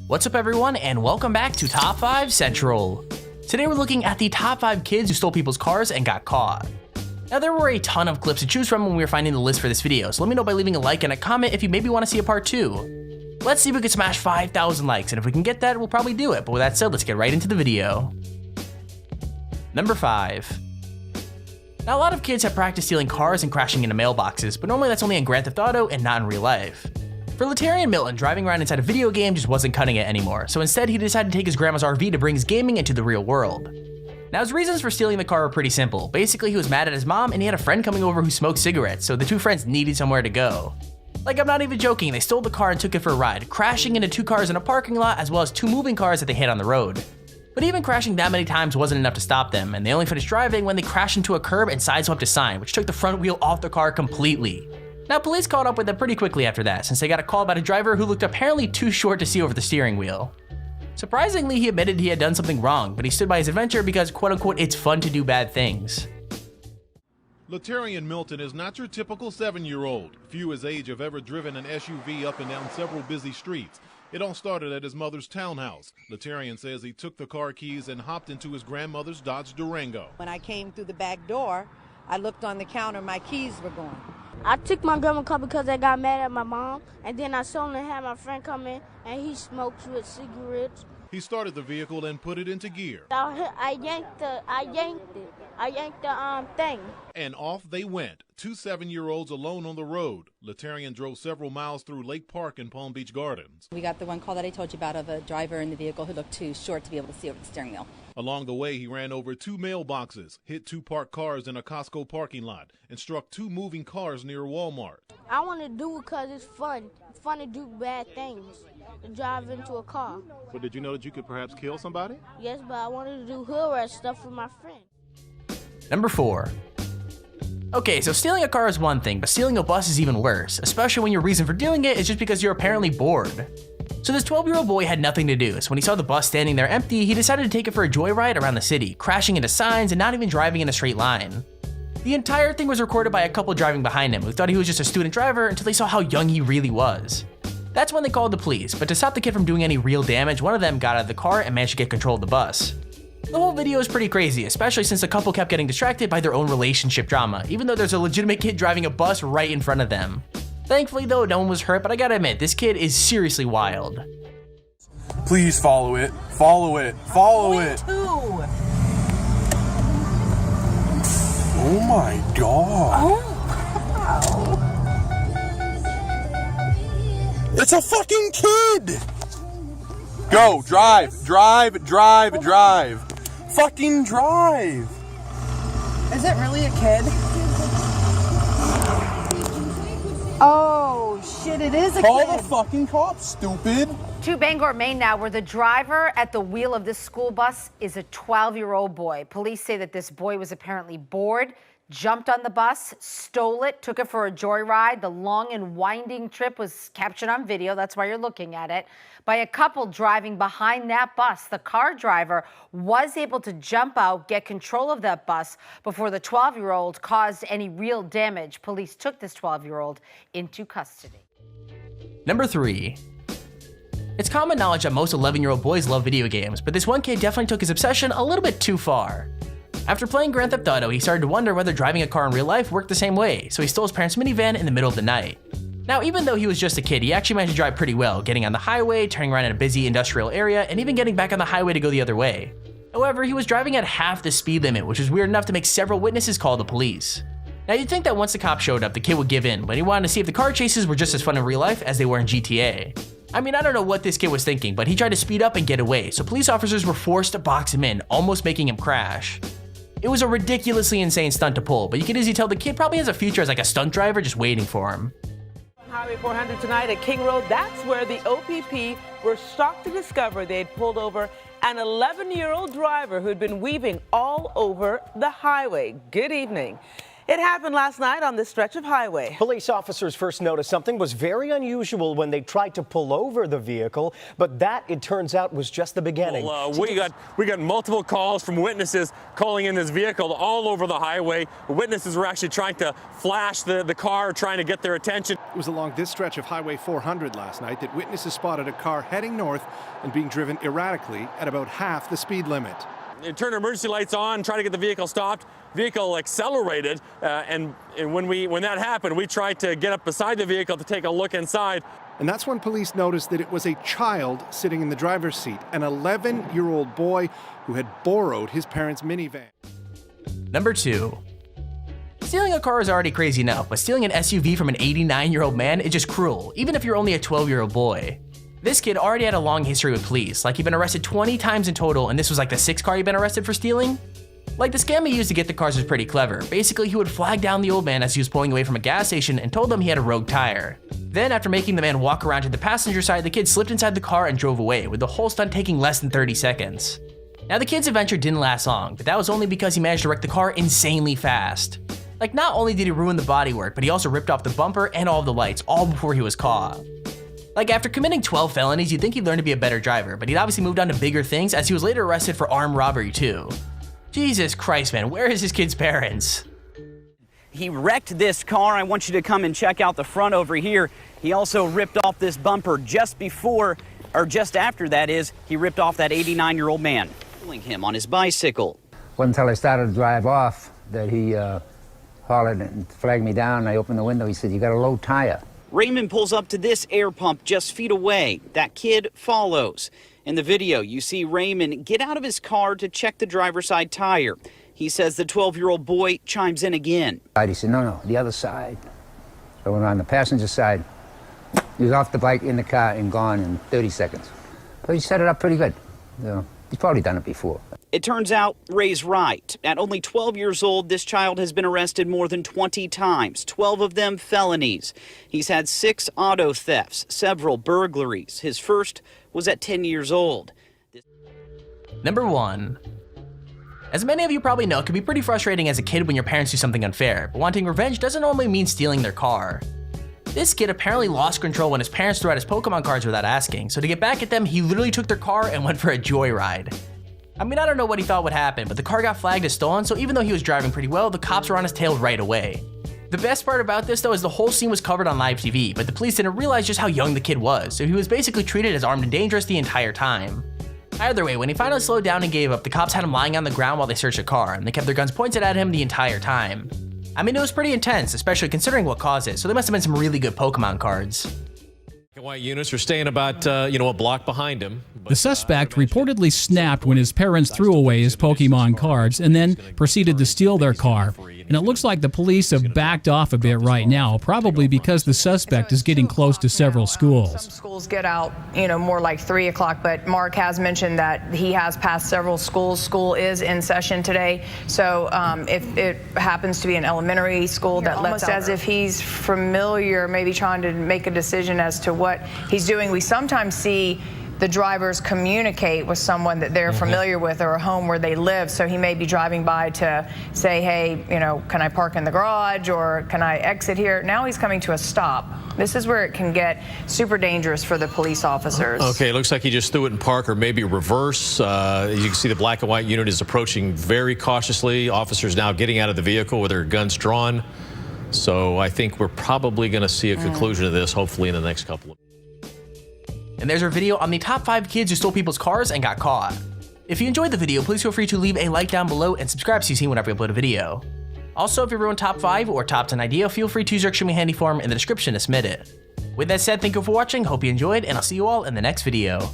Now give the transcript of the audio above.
What's up everyone, and welcome back to Top 5 Central. Today we're looking at the top 5 kids who stole people's cars and got caught. Now there were a ton of clips to choose from when we were finding the list for this video, so let me know by leaving a like and a comment if you maybe want to see a part 2. Let's see if we can smash 5,000 likes, and if we can get that, we'll probably do it. But with that said, let's get right into the video. Number 5. Now a lot of kids have practiced stealing cars and crashing into mailboxes, but normally that's only in Grand Theft Auto and not in real life. For Latarian Milton, driving around inside a video game just wasn't cutting it anymore, so instead he decided to take his grandma's RV to bring his gaming into the real world. Now his reasons for stealing the car were pretty simple. Basically he was mad at his mom and he had a friend coming over who smoked cigarettes, so the two friends needed somewhere to go. Like, I'm not even joking, they stole the car and took it for a ride, crashing into 2 cars in a parking lot as well as 2 moving cars that they hit on the road. But even crashing that many times wasn't enough to stop them, and they only finished driving when they crashed into a curb and sideswept a sign, which took the front wheel off the car completely. Now police caught up with them pretty quickly after that, since they got a call about a driver who looked apparently too short to see over the steering wheel. Surprisingly, he admitted he had done something wrong, but he stood by his adventure because quote unquote it's fun to do bad things. Latarian Milton is not your typical 7-year-old. Few his age have ever driven an SUV up and down several busy streets. It all started at his mother's townhouse. Latarian says he took the car keys and hopped into his grandmother's Dodge Durango. When I came through the back door, I looked on the counter, my keys were gone. I took my grandma's car because I got mad at my mom, and then I saw and had my friend come in, and he smokes with cigarettes. He started the vehicle and put it into gear. I yanked the thing. And off they went, 2 7-year-olds alone on the road. Latarian drove several miles through Lake Park and Palm Beach Gardens. We got the one call that I told you about of a driver in the vehicle who looked too short to be able to see over the steering wheel. Along the way, he ran over 2 mailboxes, hit 2 parked cars in a Costco parking lot, and struck 2 moving cars near Walmart. I want to do it because it's fun. It's fun to do bad things, to drive into a car. But did you know that you could perhaps kill somebody? Yes, but I wanted to do hood rat stuff with my friend. Number 4. Okay, so stealing a car is one thing, but stealing a bus is even worse, especially when your reason for doing it is just because you're apparently bored. So this 12-year-old boy had nothing to do, so when he saw the bus standing there empty, he decided to take it for a joyride around the city, crashing into signs and not even driving in a straight line. The entire thing was recorded by a couple driving behind him who thought he was just a student driver until they saw how young he really was. That's when they called the police, but to stop the kid from doing any real damage, one of them got out of the car and managed to get control of the bus. The whole video is pretty crazy, especially since the couple kept getting distracted by their own relationship drama, even though there's a legitimate kid driving a bus right in front of them. Thankfully though, no one was hurt, but I gotta admit, this kid is seriously wild. Please follow it. Follow it. Follow it. Oh my god. Oh. It's a fucking kid. Go, drive. Fucking drive. Is it really a kid? Oh shit, it is a Call kid. the fucking cops, stupid. To Bangor, Maine now, where the driver at the wheel of this school bus is a 12-year-old boy. Police say that this boy was apparently bored, jumped on the bus, stole it, took it for a joyride. The long and winding trip was captured on video, that's why you're looking at it, by a couple driving behind that bus. The car driver was able to jump out, get control of that bus before the 12-year-old caused any real damage. Police took this 12-year-old into custody. Number 3. It's common knowledge that most 11-year-old boys love video games, but this one kid definitely took his obsession a little bit too far. After playing Grand Theft Auto, he started to wonder whether driving a car in real life worked the same way, so he stole his parents' minivan in the middle of the night. Now, even though he was just a kid, he actually managed to drive pretty well, getting on the highway, turning around in a busy industrial area, and even getting back on the highway to go the other way. However, he was driving at half the speed limit, which was weird enough to make several witnesses call the police. Now, you'd think that once the cops showed up, the kid would give in, but he wanted to see if the car chases were just as fun in real life as they were in GTA. I mean, I don't know what this kid was thinking, but he tried to speed up and get away, so police officers were forced to box him in, almost making him crash. It was a ridiculously insane stunt to pull, but you can easily tell the kid probably has a future as like a stunt driver just waiting for him. Highway 400 tonight at King Road, that's where the OPP were shocked to discover they had pulled over an 11-year-old driver who'd been weaving all over the highway. Good evening. It happened last night on this stretch of highway. Police officers first noticed something was very unusual when they tried to pull over the vehicle, but that, it turns out, was just the beginning. Well, we got multiple calls from witnesses calling in this vehicle all over the highway. Witnesses were actually trying to flash the car, trying to get their attention. It was along this stretch of Highway 400 last night that witnesses spotted a car heading north and being driven erratically at about half the speed limit. They turned emergency lights on, tried to get the vehicle stopped. Vehicle accelerated, and when that happened, we tried to get up beside the vehicle to take a look inside. And that's when police noticed that it was a child sitting in the driver's seat, an 11-year-old boy who had borrowed his parents' minivan. Number 2. Stealing a car is already crazy enough, but stealing an SUV from an 89-year-old man is just cruel, even if you're only a 12-year-old boy. This kid already had a long history with police, like he'd been arrested 20 times in total, and this was like the 6th car he'd been arrested for stealing. Like, the scam he used to get the cars was pretty clever. Basically, he would flag down the old man as he was pulling away from a gas station and told them he had a rogue tire. Then, after making the man walk around to the passenger side, the kid slipped inside the car and drove away, with the whole stunt taking less than 30 seconds. Now, the kid's adventure didn't last long, but that was only because he managed to wreck the car insanely fast. Like, not only did he ruin the bodywork, but he also ripped off the bumper and all of the lights, all before he was caught. Like, after committing 12 felonies, you'd think he'd learn to be a better driver, but he'd obviously moved on to bigger things as he was later arrested for armed robbery too. Jesus Christ, man, where is his kid's parents? He wrecked this car. I want you to come and check out the front over here. He also ripped off this bumper just before, or just after that is, he ripped off that 89-year-old man, pulling him on his bicycle. Wasn't until I started to drive off that he hollered and flagged me down. I opened the window. He said, "You got a low tire." Raymond pulls up to this air pump just feet away. That kid follows. In the video, you see Raymond get out of his car to check the driver's side tire. He says the 12-year-old boy chimes in again. He said, no, the other side. So when on the passenger side, he was off the bike, in the car, and gone in 30 seconds. But he set it up pretty good. He's probably done it before. It turns out Ray's right. At only 12 years old, this child has been arrested more than 20 times, 12 of them felonies. He's had 6 auto thefts, several burglaries. His first was at 10 years old. Number 1. As many of you probably know, it can be pretty frustrating as a kid when your parents do something unfair, but wanting revenge doesn't normally mean stealing their car. This kid apparently lost control when his parents threw out his Pokemon cards without asking, so to get back at them, he literally took their car and went for a joyride. I mean, I don't know what he thought would happen, but the car got flagged as stolen, so even though he was driving pretty well, the cops were on his tail right away. The best part about this though is the whole scene was covered on live TV, but the police didn't realize just how young the kid was, so he was basically treated as armed and dangerous the entire time. Either way, when he finally slowed down and gave up, the cops had him lying on the ground while they searched the car, and they kept their guns pointed at him the entire time. I mean, it was pretty intense, especially considering what caused it, so there must have been some really good Pokemon cards. White units are staying about, a block behind him. The suspect reportedly snapped when his parents threw away his Pokemon cards and then proceeded to steal their car. And it looks like the police have backed off a bit right now, probably because the suspect is getting close to several schools. Some schools get out, more like 3 o'clock, but Mark has mentioned that he has passed several schools. School is in session today, so if it happens to be an elementary school that lets out, as if he's familiar, maybe trying to make a decision as to what he's doing. We sometimes see the drivers communicate with someone that they're familiar with or a home where they live, so he may be driving by to say, hey, can I park in the garage or can I exit here? Now he's coming to a stop. This is where it can get super dangerous for the police officers. Okay, it looks like he just threw it in park or maybe reverse. As you can see, the black and white unit is approaching very cautiously. Officers now getting out of the vehicle with their guns drawn. So I think we're probably going to see a conclusion of this, hopefully in the next couple of. And there's our video on the top 5 kids who stole people's cars and got caught. If you enjoyed the video, please feel free to leave a like down below and subscribe so you see whenever we upload a video. Also, if you're everyone top 5 or top 10 idea, feel free to use our extremely handy form in the description to submit it. With that said, thank you for watching, hope you enjoyed, and I'll see you all in the next video.